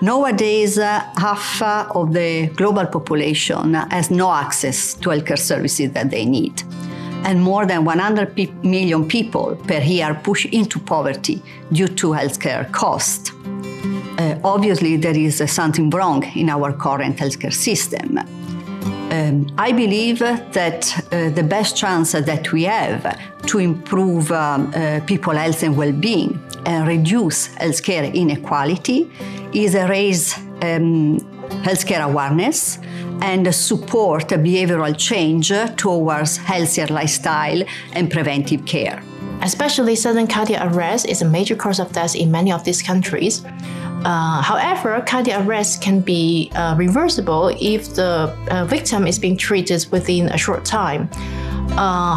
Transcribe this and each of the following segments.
Nowadays, half of the global population has no access to healthcare services that they need. And more than 100 million people per year push into poverty due to healthcare costs. Obviously, there is something wrong in our current healthcare system. I believe that the best chance that we have to improve people's health and well-being and reduce healthcare inequality is raise healthcare awareness and support behavioral change towards healthier lifestyle and preventive care. Especially sudden cardiac arrest is a major cause of death in many of these countries. However, cardiac arrest can be reversible if the victim is being treated within a short time.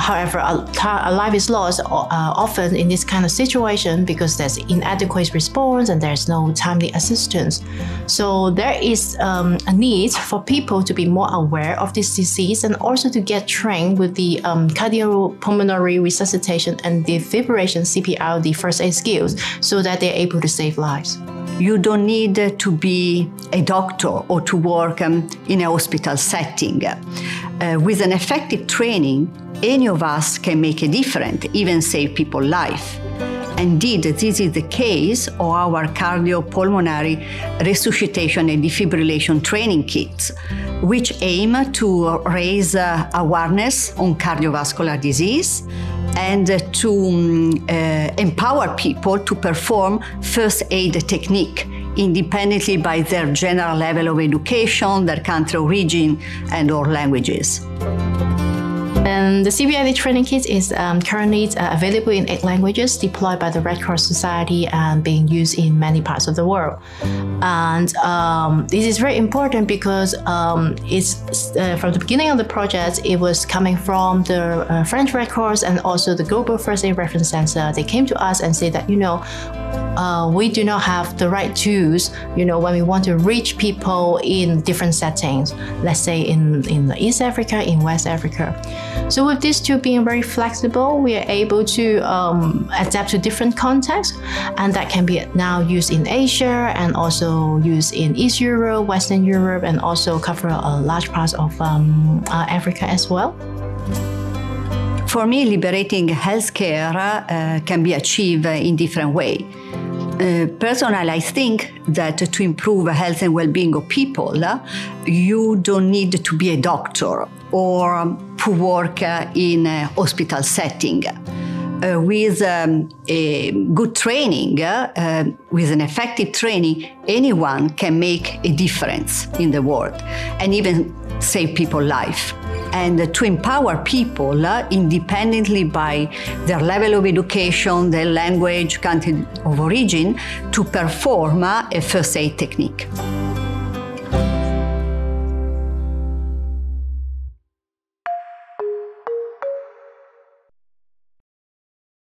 However, a life is lost often in this kind of situation because there's inadequate response and there's no timely assistance. So there is a need for people to be more aware of this disease and also to get trained with the cardiopulmonary resuscitation and defibrillation CPRD first aid skills so that they're able to save lives. You don't need to be a doctor or to work in a hospital setting. With an effective training, any of us can make a difference, even save people's life. Indeed, this is the case of our cardiopulmonary resuscitation and defibrillation training kits, which aim to raise awareness on cardiovascular disease and to empower people to perform first aid technique independently by their general level of education, their country origin, and/or languages. And the CPRD Training Kit is currently available in 8 languages, deployed by the Red Cross Society and being used in many parts of the world. And this is very important because it's from the beginning of the project, it was coming from the French Red Cross and also the Global First Aid Reference Center. They came to us and said that, we do not have the right tools, when we want to reach people in different settings, let's say in East Africa, in West Africa. So with these two being very flexible, we are able to adapt to different contexts, and that can be now used in Asia and also used in East Europe, Western Europe, and also cover a large part of Africa as well. For me, liberating healthcare can be achieved in different ways. Personally, I think that to improve health and well-being of people, you don't need to be a doctor or to work in a hospital setting. With a good training, with an effective training, anyone can make a difference in the world and even save people's life. And to empower people independently by their level of education, their language, country of origin, to perform a first aid technique.